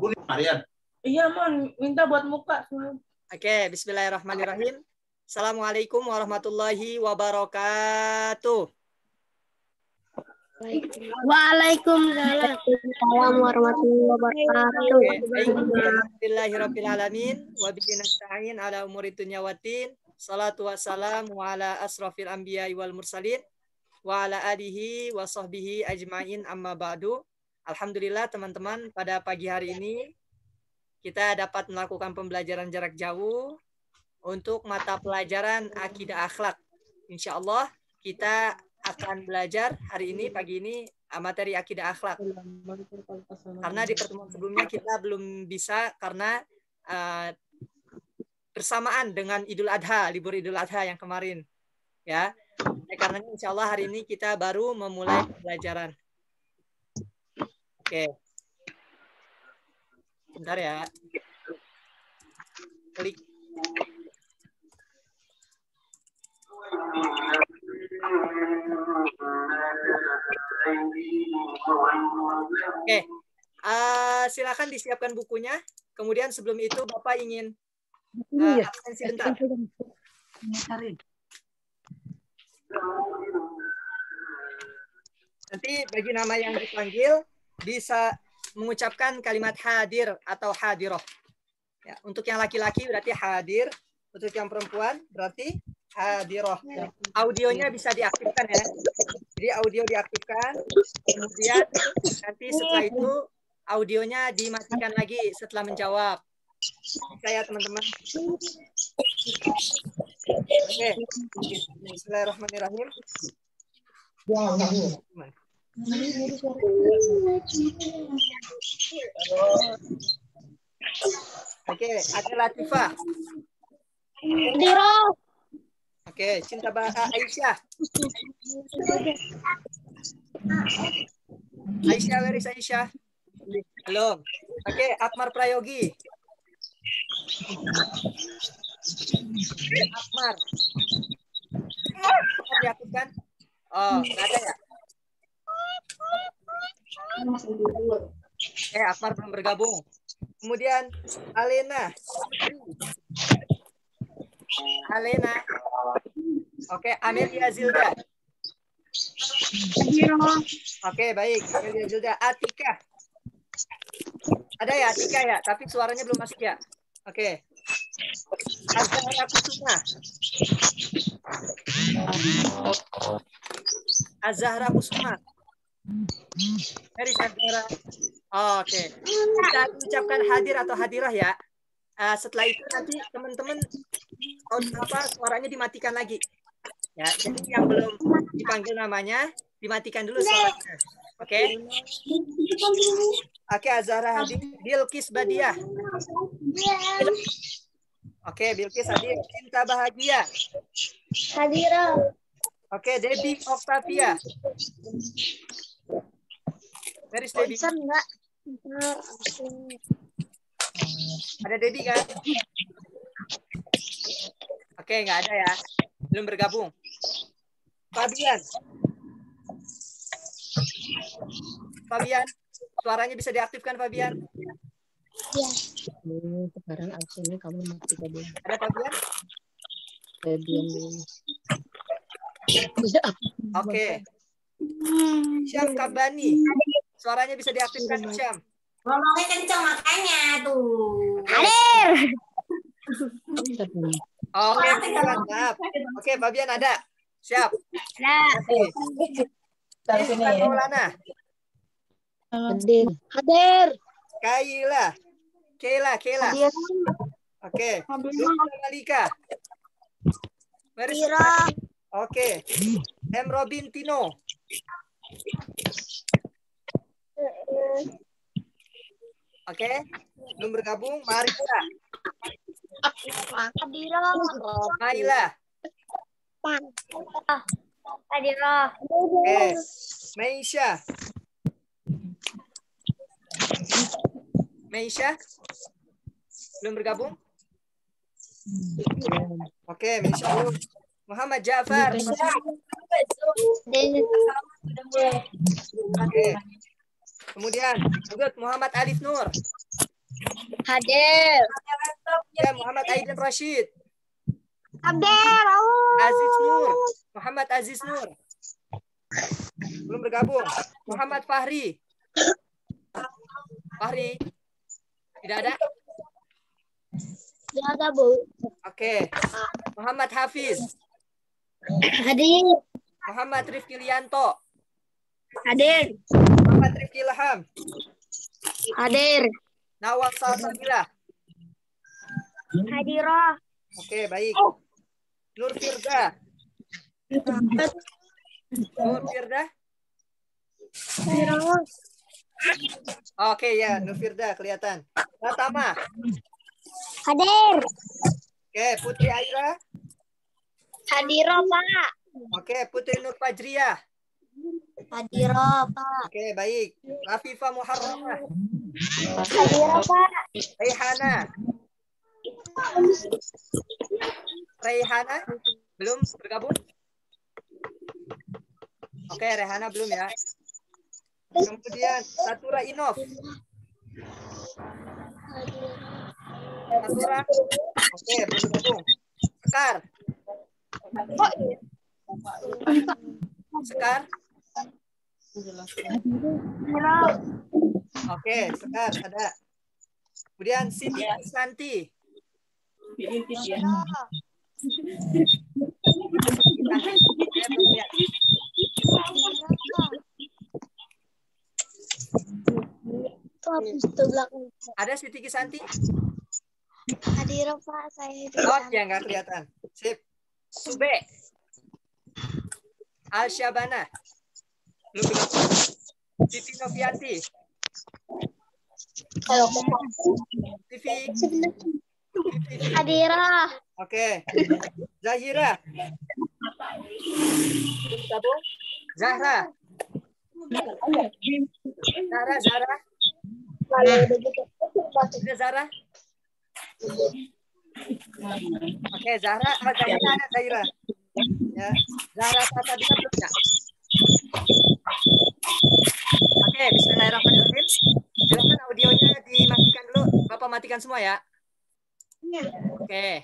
Marian. Iya, Mon. Minta buat muka. Oke, bismillahirrahmanirrahim. Assalamualaikum warahmatullahi wabarakatuh. Waalaikumsalam warahmatullahi wabarakatuh. Alhamdulillahirrabbilalamin. Wabihi nasta'in ala umuri dunya waddin. Salatu wassalamu ala asrafil anbiya'i wal mursalin. Wa ala alihi wa sahbihi ajma'in amma ba'du. Alhamdulillah teman-teman, pada pagi hari ini kita dapat melakukan pembelajaran jarak jauh untuk mata pelajaran akidah akhlak. Insya Allah kita akan belajar hari ini, pagi ini, materi akidah akhlak. Karena di pertemuan sebelumnya kita belum bisa karena bersamaan dengan Idul Adha, libur Idul Adha yang kemarin. Ya, karena insya Allah hari ini kita baru memulai pembelajaran. Oke. Bentar ya. Klik. Oke. Silakan disiapkan bukunya. Kemudian sebelum itu Bapak ingin absensi bentar. Nanti bagi nama yang dipanggil bisa mengucapkan kalimat hadir atau hadiroh. Ya, untuk yang laki-laki berarti hadir, untuk yang perempuan berarti hadiroh. Audionya bisa diaktifkan ya. Jadi audio diaktifkan, kemudian nanti setelah itu audionya dimatikan lagi setelah menjawab. Saya teman-teman. Oke. Bismillahirrahmanirrahim. Oke, ada Latifah. Oke, Cinta Aisyah. Aisyah, where is Aisyah? Belum. Oke, Akmar Prayogi. Akmar. Diaktifkan? Oh, nggak ada ya? Akmar belum bergabung. Kemudian Alena. Oke, Amelia Zilda. Oke, baik. Amelia Zilda. Atika. Ada ya Atika ya, tapi suaranya belum masuk ya. Oke. Azahra Kusuma. Azahra Kusuma. Dari Azahra. Oke. Kita ucapkan hadir atau hadirah ya. Setelah itu nanti teman-teman suaranya dimatikan lagi. Ya, jadi yang belum dipanggil namanya dimatikan dulu suaranya. Oke. Oke, Azahra hadir. Bilqis Badiah. Oke, Bilqis hadir. Cinta Bahagia. Hadirah. Oke, Debbie Octavia. Where is Debbie? Ada Debbie kan? Oke, nggak ada ya. Belum bergabung. Fabian, suaranya bisa diaktifkan Fabian? Ya. Sekarang absennya kamu mati tadi. Ada Fabian? Oke. Syam Kabani. Suaranya bisa diaktifkan Syam. Ngomongnya kenceng makanya tuh. Hadir. Oke, mantap. Oke, Fabian ada. Siap. Nah. Maulana. Hadir. Kaila. Hadir. Oke. Malika. Oke. M. Robin Tino. Oke. Belum bergabung. Marisa. Naila. Hadirah. Oke. Meisha. Belum bergabung? Oke, Meisha belum. Muhammad Ja'far. Oke. Kemudian, Muhammad Alif Nur. Hadir. Ya, Muhammad Aidin Rashid. Hadir. Aziz Nur. Muhammad Aziz Nur. Belum bergabung. Muhammad Fahri. Fahri. Tidak ada? Tidak ada, Bu. Oke. Muhammad Hafiz. Hadir. Muhammad Rifki Lianto. Hadir. Muhammad Rifki Ilham. Hadir. Nawal Salsabila. Hadirah. Oke, baik. Nur Firda. Nur Firda. Hadirah. Oke, ya, Nur Firda kelihatan. Pratama. Hadir. Oke, Putri Aira. Hadirah, Pak. Oke, Putri Nur Fajriah. Hadirah, Pak. Oke, baik. Rafifah Muharramah. Hadirah, Pak. Reihana. Reihana belum bergabung? Oke, Reihana belum ya. Kemudian Satura Inov. Satura. Oke, belum bergabung. Sekar. Sekar. Oke, Sekar ada. Kemudian Siti Santi. Ada Siti Kisanti? Hadirah, Pak. Saya Oh, ya nggak kelihatan. Sip. Sube. Al Syabana. Belum bergabung. Siti Novianti. TV. Hadirah. Oke. Zahira. Belum bergabung. Zahra. Zahra. Ada Zahra. Oke, Zahra. Zahira ada Zahira. Ya. Zahra Satabila belum ya? Oke, bismillahirrahmanirrahim. Silakan audionya dimatikan dulu. Bapak matikan semua ya. Oke.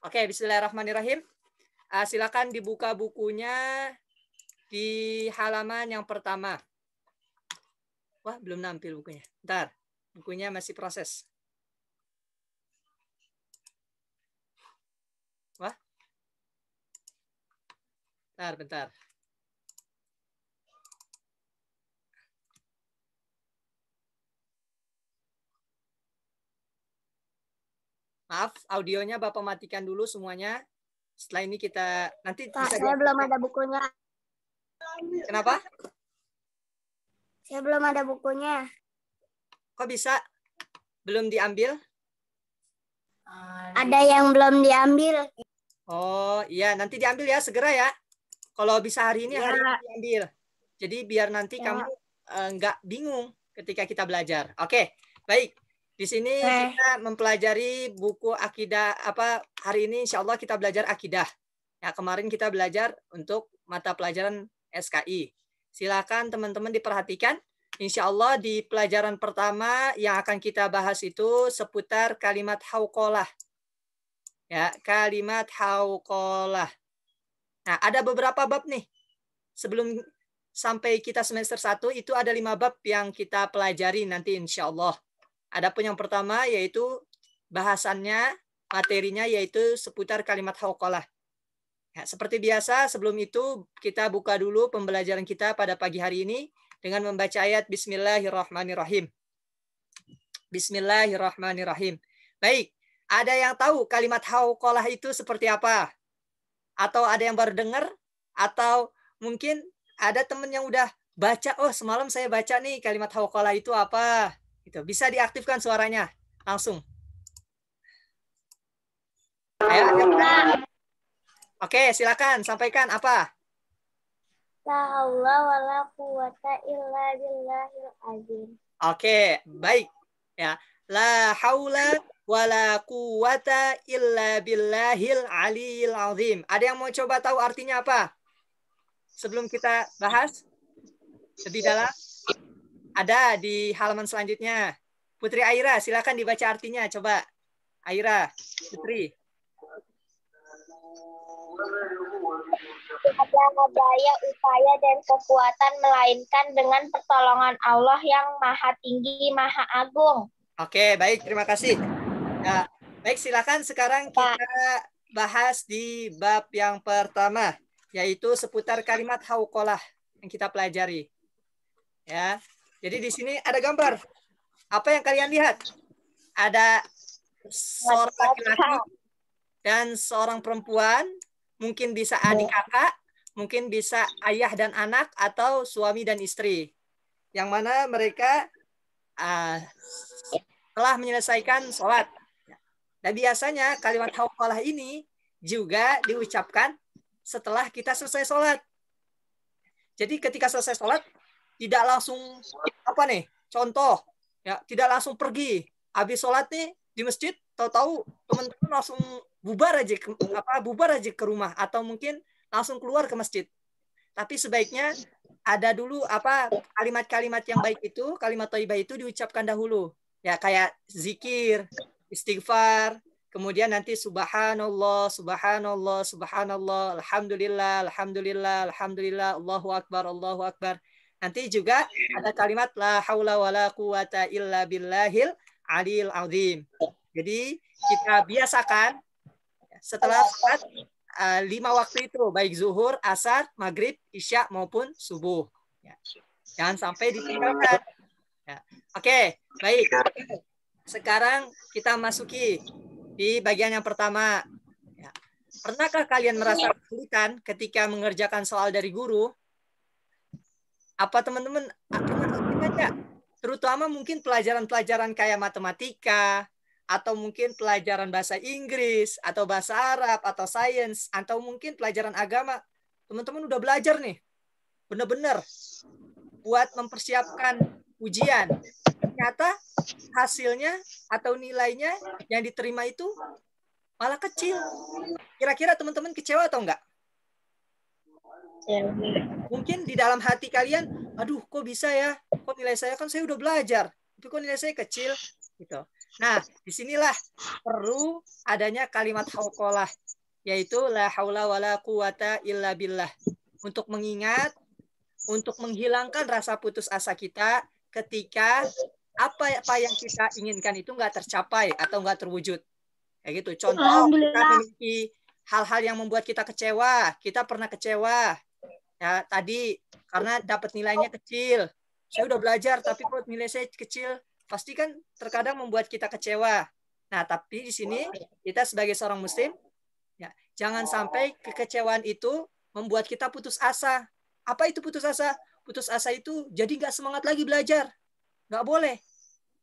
Oke, bismillahirrahmanirrahim. Silakan dibuka bukunya di halaman yang pertama. Wah, belum nampil bukunya. Bentar, bukunya masih proses. Wah. Bentar. Maaf, audionya Bapak matikan dulu semuanya. Setelah ini kita nanti Pak, bisa saya belum ada bukunya. Kenapa? Saya belum ada bukunya. Kok bisa? Belum diambil? Ada yang belum diambil. Oh, iya, nanti diambil ya, segera ya. Kalau bisa hari ini, Ya. hari ini diambil. Jadi biar nanti Ya. kamu nggak bingung ketika kita belajar. Oke, baik. Di sini kita mempelajari buku akidah hari ini insya Allah kita belajar akidah. Ya, kemarin kita belajar untuk mata pelajaran SKI. Silakan teman-teman diperhatikan. Insya Allah di pelajaran pertama yang akan kita bahas itu seputar kalimat hauqolah. Ya, kalimat hauqolah. Nah, ada beberapa bab nih. Sebelum sampai kita semester 1 itu ada 5 bab yang kita pelajari nanti insya Allah. Adapun yang pertama yaitu bahasannya, materinya yaitu seputar kalimat hauqalah. Ya, seperti biasa sebelum itu kita buka dulu pembelajaran kita pada pagi hari ini dengan membaca ayat Bismillahirrahmanirrahim. Bismillahirrahmanirrahim. Baik, ada yang tahu kalimat hauqalah itu seperti apa? Atau ada yang baru dengar? Atau mungkin ada teman yang udah baca, oh semalam saya baca nih kalimat hauqalah itu apa? Itu bisa diaktifkan suaranya langsung. Ayo, oke, silakan sampaikan apa? La haula wala quwata illa billahil azim. Oke, baik. Ya, la haula wala quwata illa billahil aliyil azim. Ada yang mau coba tahu artinya apa? Sebelum kita bahas lebih dalam. Ada di halaman selanjutnya. Putri Aira, silakan dibaca artinya. Coba. Aira, Putri. Tiada daya upaya dan kekuatan melainkan dengan pertolongan Allah yang Maha Tinggi, Maha Agung. Oke, baik. Terima kasih. Ya, baik, silakan sekarang Pak. kita bahas di bab yang pertama, yaitu seputar kalimat hauqalah yang kita pelajari. Ya, jadi di sini ada gambar. Apa yang kalian lihat? Ada seorang laki-laki dan seorang perempuan, mungkin bisa adik kakak, mungkin bisa ayah dan anak, atau suami dan istri. Yang mana mereka telah menyelesaikan sholat. Dan biasanya kalimat hauqalah ini juga diucapkan setelah kita selesai sholat. Jadi ketika selesai sholat, tidak langsung contoh, ya, tidak langsung pergi. Habis sholat nih di masjid, tahu-tahu teman-teman langsung bubar aja ke rumah, atau mungkin langsung keluar ke masjid. Tapi sebaiknya ada dulu kalimat-kalimat yang baik itu, kalimat thayyibah itu diucapkan dahulu. Ya, kayak zikir, istighfar, kemudian nanti subhanallah, subhanallah, subhanallah, alhamdulillah, alhamdulillah, alhamdulillah, Allahu akbar, Allahu akbar. Nanti juga ada kalimat la haula wala quwata illa billahil aliyil azim. Jadi kita biasakan setelah sholat 5 waktu itu, baik zuhur, asar, maghrib, isya maupun subuh. Ya. Jangan sampai ditinggalkan. Ya. Oke, baik. Sekarang kita masuki di bagian yang pertama. Ya. Pernahkah kalian merasa kesulitan ketika mengerjakan soal dari guru? Apa teman-teman pernah kesulitan ya? Terutama mungkin pelajaran-pelajaran kayak matematika, atau mungkin pelajaran bahasa Inggris, atau bahasa Arab, atau sains, atau mungkin pelajaran agama. Teman-teman udah belajar nih, benar-benar buat mempersiapkan ujian. Ternyata hasilnya atau nilainya yang diterima itu malah kecil. Kira-kira teman-teman kecewa atau enggak? Mungkin di dalam hati kalian, aduh kok bisa ya? Kok nilai saya, kan saya udah belajar, tapi kok nilai saya kecil? Gitu. Nah, disinilah perlu adanya kalimat hauqalah, yaitu la haula wala quwata illa billah. Untuk mengingat, untuk menghilangkan rasa putus asa kita ketika apa yang kita inginkan itu nggak tercapai atau nggak terwujud. Kayak gitu. Contoh, kita memiliki hal-hal yang membuat kita kecewa. Kita pernah kecewa. Ya, tadi karena dapat nilainya kecil. Saya udah belajar, tapi kok nilai saya kecil. Pasti kan terkadang membuat kita kecewa. Nah, tapi di sini kita sebagai seorang muslim, ya, jangan sampai kekecewaan itu membuat kita putus asa. Apa itu putus asa? Putus asa itu jadi nggak semangat lagi belajar. Nggak boleh.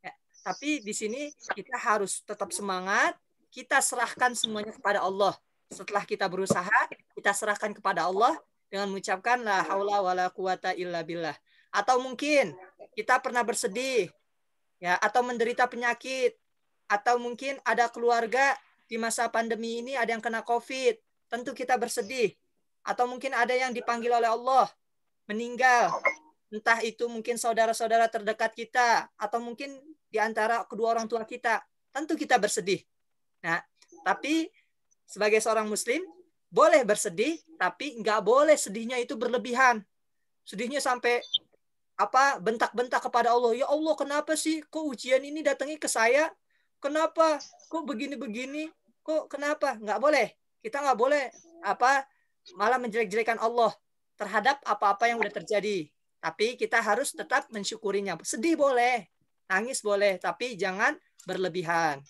Ya, tapi di sini kita harus tetap semangat. Kita serahkan semuanya kepada Allah. Setelah kita berusaha, kita serahkan kepada Allah dengan mengucapkan la haula wala quwata illa billah. Atau mungkin kita pernah bersedih, ya, atau menderita penyakit, atau mungkin ada keluarga di masa pandemi ini ada yang kena COVID, tentu kita bersedih. Atau mungkin ada yang dipanggil oleh Allah meninggal, entah itu mungkin saudara-saudara terdekat kita, atau mungkin di antara kedua orang tua kita, tentu kita bersedih. Nah, tapi sebagai seorang muslim boleh bersedih, tapi nggak boleh sedihnya itu berlebihan. Sedihnya sampai bentak-bentak kepada Allah. Ya Allah, kenapa sih kok ujian ini datangnya ke saya? Kenapa? Kok begini-begini? Kok kenapa? Nggak boleh. Kita nggak boleh malah menjelek-jelekan Allah terhadap apa-apa yang udah terjadi. Tapi kita harus tetap mensyukurinya. Sedih boleh, nangis boleh, tapi jangan berlebihan.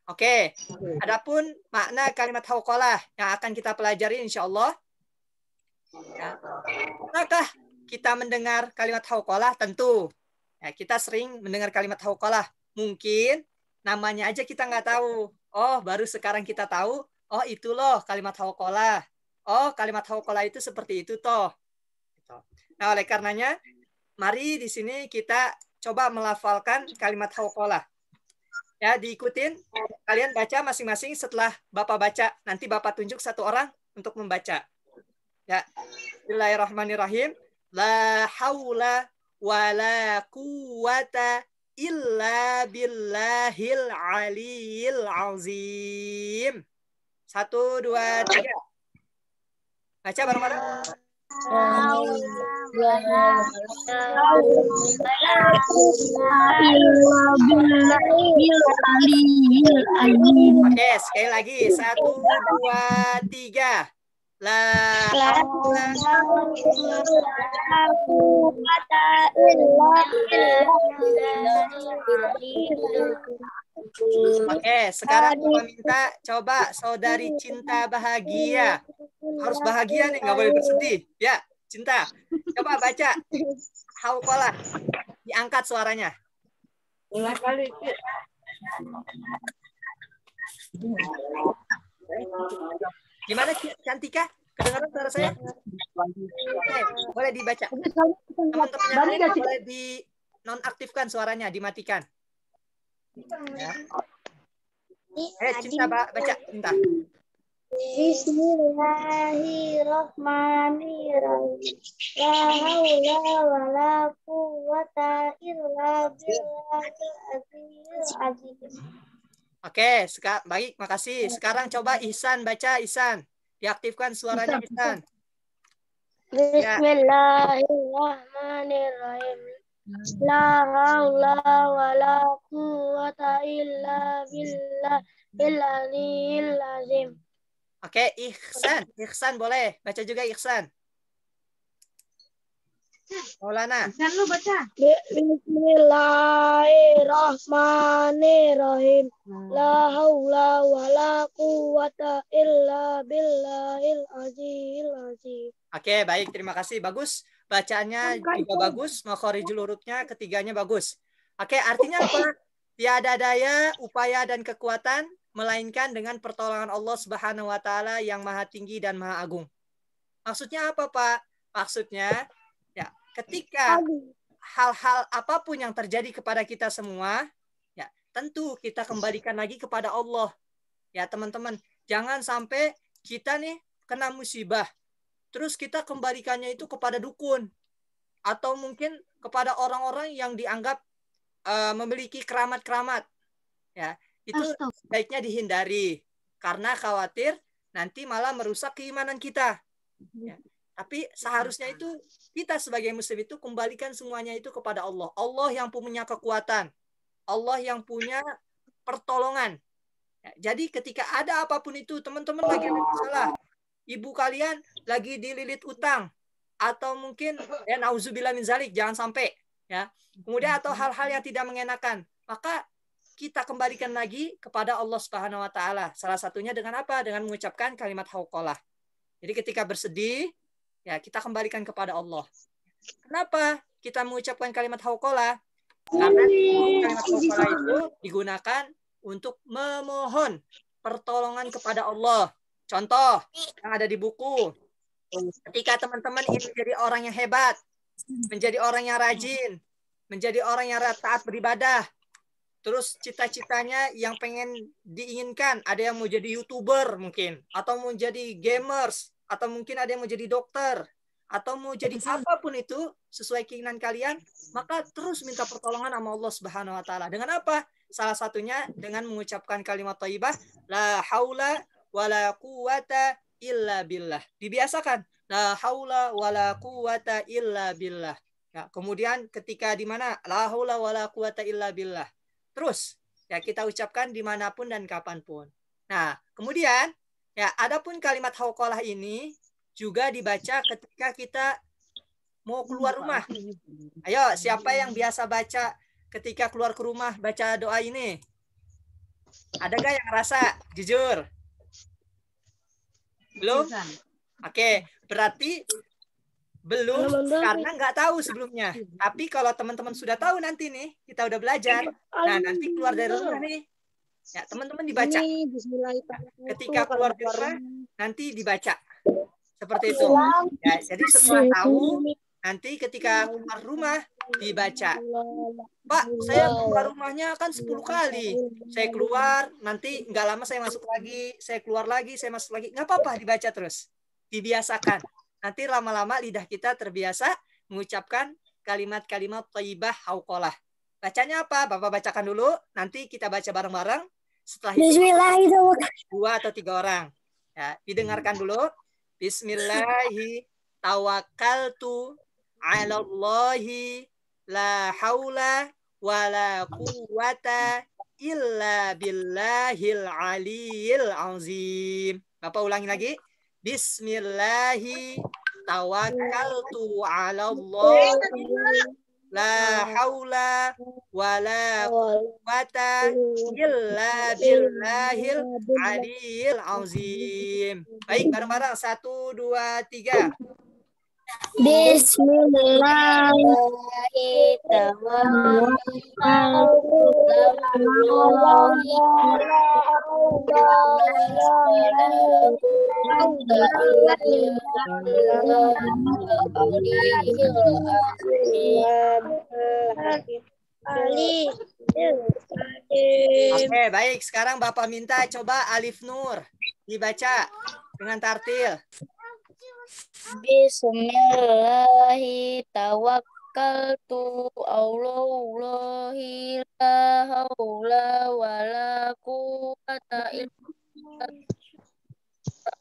Oke, adapun makna kalimat hauqalah yang akan kita pelajari insya Allah. Ya. Pernahkah kita mendengar kalimat hauqalah? Tentu. Ya, kita sering mendengar kalimat hauqalah. Mungkin namanya aja kita nggak tahu. Oh, baru sekarang kita tahu. Oh, itu loh kalimat hauqalah. Oh, kalimat hauqalah itu seperti itu toh. Nah, oleh karenanya, mari di sini kita coba melafalkan kalimat hauqalah. Ya, diikutin. Kalian baca masing-masing setelah Bapak baca. Nanti Bapak tunjuk satu orang untuk membaca. Ya. Bismillahirrahmanirrahim. La haula wa la quwata illa billahil aliyil azim. 1, 2, 3. Baca bareng-bareng. Oke, sekali lagi. 1, 2, 3. La Oke, sekarang Mama minta coba saudari Cinta bahagia. Harus bahagia nih, nggak boleh bersedih. Ya, Cinta. Coba baca. Hauqalah. Diangkat suaranya. 5 kali. Gimana Cantika? Kedengaran suara saya? Oke, boleh dibaca. Teman-teman yang boleh di nonaktifkan suaranya, dimatikan. Ya. Cinta baca, Cinta. Bismillahirrahmanirrahim. La haula wala quwwata illa billahil azim. Oke, baik, makasih. Sekarang coba Ihsan baca, Ihsan. Diaktifkan suaranya Ihsan. Bismillahirrahmanirrahim. La haula wala quwwata illa billahil aliyil azim. Oke, Ihsan boleh. Baca juga Ihsan. Maulana. Ihsan lu baca. Bismillahirrahmanirrahim. La haula wala quwwata illa billahil azim. Oke, baik. Terima kasih. Bagus. Bacaannya juga bagus. Makhorijul hurufnya ketiganya bagus. Oke, artinya apa? Tiada daya, upaya, dan kekuatan melainkan dengan pertolongan Allah Subhanahu wa Ta'ala yang Maha Tinggi dan Maha Agung. Maksudnya apa, Pak? Maksudnya, ya, ketika hal-hal apapun yang terjadi kepada kita semua, ya, tentu kita kembalikan lagi kepada Allah. Ya, teman-teman, jangan sampai kita nih kena musibah, terus kita kembalikannya itu kepada dukun, atau mungkin kepada orang-orang yang dianggap memiliki keramat-keramat. Ya, itu sebaiknya dihindari karena khawatir nanti malah merusak keimanan kita. Ya. Tapi seharusnya itu kita sebagai muslim itu kembalikan semuanya itu kepada Allah. Allah yang punya kekuatan, Allah yang punya pertolongan. Ya, jadi ketika ada apapun itu, teman-teman lagi ada masalah, ibu kalian lagi dililit utang, atau mungkin ya nauzubillah min zalik, jangan sampai ya. Kemudian atau hal-hal yang tidak mengenakan, maka kita kembalikan lagi kepada Allah Subhanahu wa Ta'ala. Salah satunya dengan apa? Dengan mengucapkan kalimat hauqalah. Jadi ketika bersedih, ya kita kembalikan kepada Allah. Kenapa kita mengucapkan kalimat hauqalah? Karena kalimat hauqalah itu digunakan untuk memohon pertolongan kepada Allah. Contoh yang ada di buku. Ketika teman-teman ingin menjadi orang yang hebat, menjadi orang yang rajin, menjadi orang yang taat beribadah, terus cita-citanya yang pengen diinginkan, ada yang mau jadi YouTuber mungkin, atau mau jadi gamers, atau mungkin ada yang mau jadi dokter, atau mau jadi apapun itu sesuai keinginan kalian, maka terus minta pertolongan sama Allah Subhanahu wa Ta'ala. Dengan apa? Salah satunya dengan mengucapkan kalimat thayyibah, la haula wala quwata illa billah. Dibiasakan, la haula wala quwata illa billah. Ya, kemudian ketika di mana la haula wala quwata illa billah. Terus ya kita ucapkan dimanapun dan kapanpun. Nah, kemudian ya adapun kalimat hauqalah ini juga dibaca ketika kita mau keluar rumah. Ayo, siapa yang biasa baca ketika keluar ke rumah baca doa ini? Ada gak yang rasa? Jujur. Belum? Oke, berarti belum karena nggak tahu sebelumnya. Tapi kalau teman-teman sudah tahu nanti nih, kita udah belajar. Nah, nanti keluar dari rumah nih. Ya, teman-teman dibaca. Ketika keluar dari rumah, nanti dibaca. Seperti itu. Ya, jadi setelah tahu, nanti ketika keluar rumah, dibaca. Pak, saya keluar rumahnya kan 10 kali. Saya keluar, nanti nggak lama saya masuk lagi, saya keluar lagi, saya masuk lagi. Nggak apa-apa, dibaca terus. Dibiasakan. Nanti lama-lama lidah kita terbiasa mengucapkan kalimat-kalimat thayyibah hauqalah. Bacanya apa? Bapak bacakan dulu. Nanti kita baca bareng-bareng. Setelah itu Bismillahirrahmanirrahim. 2 atau 3 orang. Ya, didengarkan dulu. Bismillahi tawakkaltu 'alallahi la haula wala quwwata illa billahil aliyil azim. Bapak ulangi lagi. Bismillahi tawakkaltu 'alallahi la haula wala quwwata illa billahil aliyil azim. Baik, bareng-bareng. 1, 2, 3. Oke, baik. Sekarang Bapak minta coba Alif Nur dibaca dengan tartil. Bismillahi tawakkaltu Allahi la haula wala quwwata illa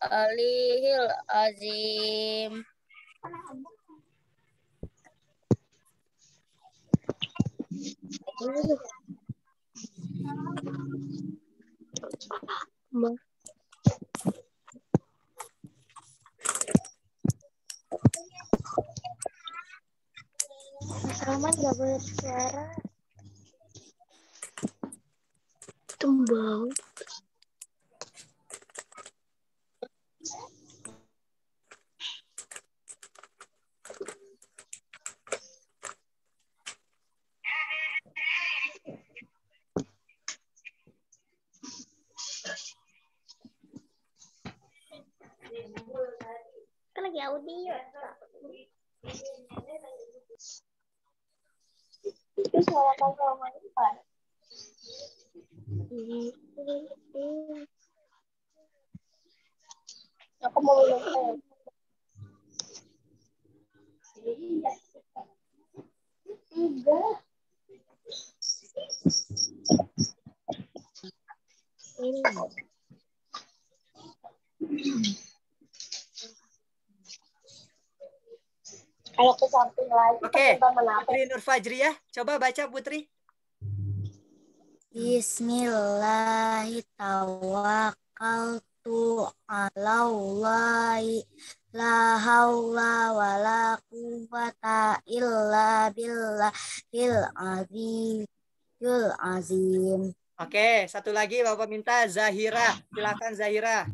alihil azim. Rahman gak bersuara. Tumbang. Kan lagi audio. Itu suara Rahman Ipan. Aku mau minum. Enggak. Kalau ke samping lagi. Oke, Putri Nur Fajriyah, coba baca Putri. Bismillahirrahmanirrahim. Alallahi la haula wala quwwata illa billahil azim. Oke, satu lagi Bapak minta Zahira. Silakan Zahira.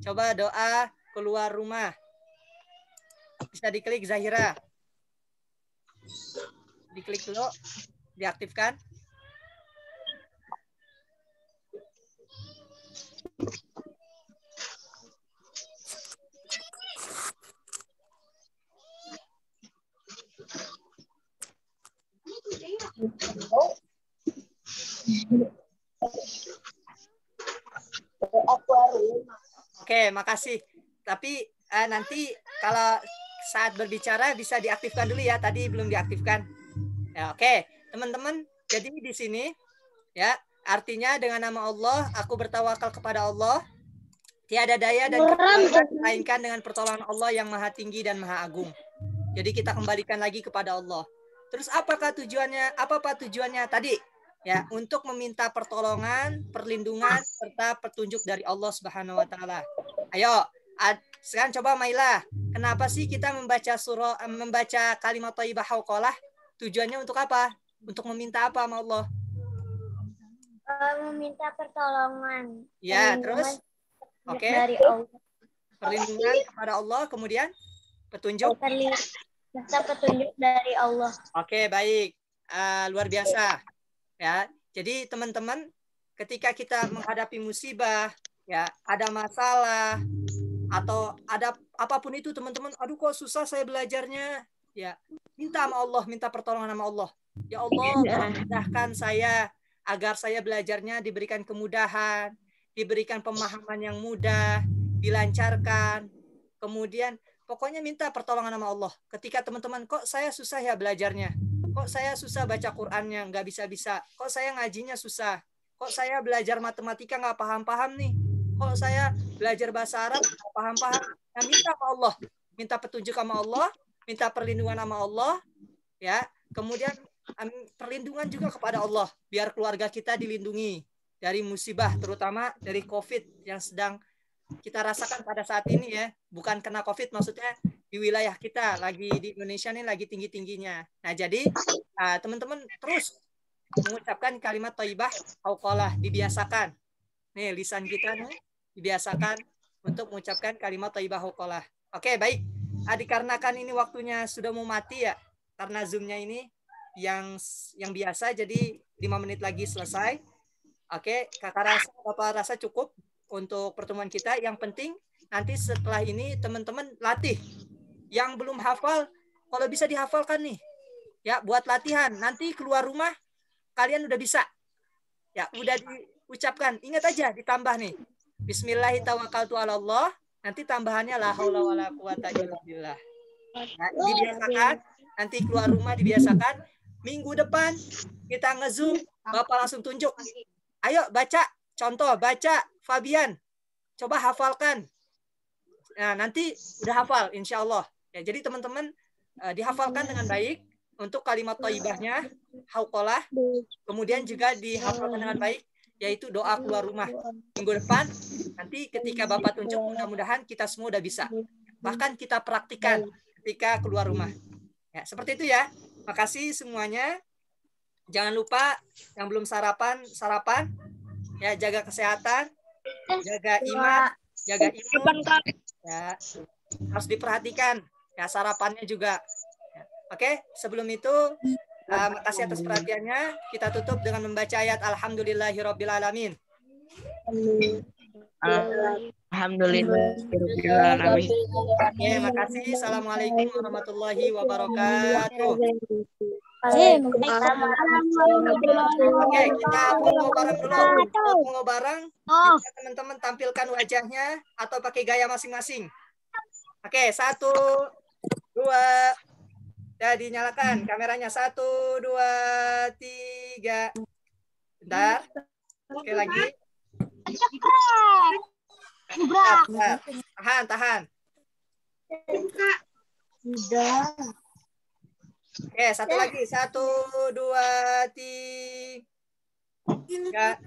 Coba doa keluar rumah. Bisa diklik Zahira. Diklik dulu. Diaktifkan. Oke, makasih. Tapi nanti kalau saat berbicara bisa diaktifkan dulu ya. Tadi belum diaktifkan. Ya, oke, teman-teman. Jadi di sini ya artinya dengan nama Allah aku bertawakal kepada Allah. Tiada daya dan kekuatan melainkan dengan pertolongan Allah yang maha tinggi dan maha agung. Jadi kita kembalikan lagi kepada Allah. Terus apakah tujuannya? Apa tujuannya tadi? Ya, untuk meminta pertolongan, perlindungan serta petunjuk dari Allah Subhanahu wa taala. Ayo, sekarang coba Maila, kenapa sih kita membaca kalimat thayyibah hauqalah? Tujuannya untuk apa? Untuk meminta apa sama Allah? Meminta pertolongan. Ya, terus oke. Dari Allah. Perlindungan kepada Allah, kemudian petunjuk. Minta petunjuk dari Allah. Oke, baik. Luar biasa. Ya, jadi teman-teman, ketika kita menghadapi musibah, ya, ada masalah atau ada apapun itu teman-teman, aduh kok susah saya belajarnya, ya, minta sama Allah, minta pertolongan sama Allah. Ya Allah, mudahkan saya agar saya belajarnya diberikan kemudahan, diberikan pemahaman yang mudah, dilancarkan. Kemudian pokoknya minta pertolongan sama Allah. Ketika teman-teman kok saya susah ya belajarnya, Kok saya susah baca Qur'annya, nggak bisa-bisa. Kok saya ngajinya susah. Kok saya belajar matematika nggak paham-paham nih. Kok saya belajar bahasa Arab nggak paham-paham. Nah, minta sama Allah. Minta petunjuk sama Allah. Minta perlindungan sama Allah. Ya. Kemudian perlindungan juga kepada Allah. Biar keluarga kita dilindungi dari musibah, terutama dari COVID yang sedang kita rasakan pada saat ini ya. Bukan kena COVID, maksudnya di wilayah kita lagi di Indonesia ini lagi tinggi-tingginya. Nah, jadi teman-teman terus mengucapkan kalimat thayyibah hauqalah, dibiasakan. Nih, lisan kita nih dibiasakan untuk mengucapkan kalimat thayyibah hauqalah. Oke, baik. Dikarenakan ini waktunya sudah mau mati ya, karena Zoom-nya ini yang biasa, jadi 5 menit lagi selesai. Oke, Bapak rasa cukup untuk pertemuan kita. Yang penting nanti setelah ini teman-teman latih. Yang belum hafal, kalau bisa dihafalkan nih. Ya, buat latihan. Nanti keluar rumah, kalian udah bisa. Ya, udah diucapkan. Ingat aja, ditambah nih. Bismillahirrahmanirrahim. Nanti tambahannya la haula wala quwata illa billah. Nah, dibiasakan. Nanti keluar rumah dibiasakan. Minggu depan kita nge-Zoom, Bapak langsung tunjuk. Ayo baca. Contoh, baca Fabian. Coba hafalkan. Nah, nanti udah hafal, insya Allah. Ya, jadi teman-teman dihafalkan dengan baik untuk kalimat thayyibahnya, hauqalah. Kemudian juga dihafalkan dengan baik, yaitu doa keluar rumah. Minggu depan, nanti ketika Bapak tunjuk, mudah-mudahan kita semua udah bisa. Bahkan kita praktikan ketika keluar rumah. Ya, seperti itu ya. Makasih semuanya. Jangan lupa yang belum sarapan. Ya, jaga kesehatan, jaga iman, jaga imun. Ya, harus diperhatikan. Ya, sarapannya juga. Ya. Oke, sebelum itu makasih atas perhatiannya. Kita tutup dengan membaca ayat Alhamdulillahirabbil alamin. Alhamdulillahirabbil alamin. Oke, makasih. Assalamualaikum warahmatullahi wabarakatuh. Oke, kita foto bareng dulu. Foto bareng. Bisa teman-teman tampilkan wajahnya atau pakai gaya masing-masing. Oke, 1, 2. Ya, dinyalakan kameranya. 1, 2, 3. Bentar. Oke, lagi. Tahan. Oke, satu lagi. 1, 2, 3.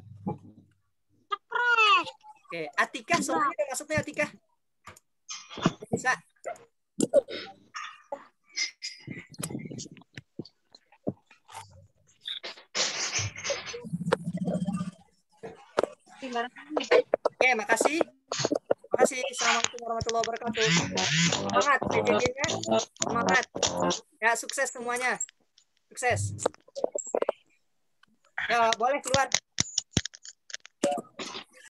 Oke, Atika, semuanya udah masuknya Atika. Bisa. Oke, makasih. Assalamualaikum warahmatullahi wabarakatuh. Semangat, PJJ-nya. Semangat. Ya, sukses semuanya. Sukses. Ya, boleh keluar.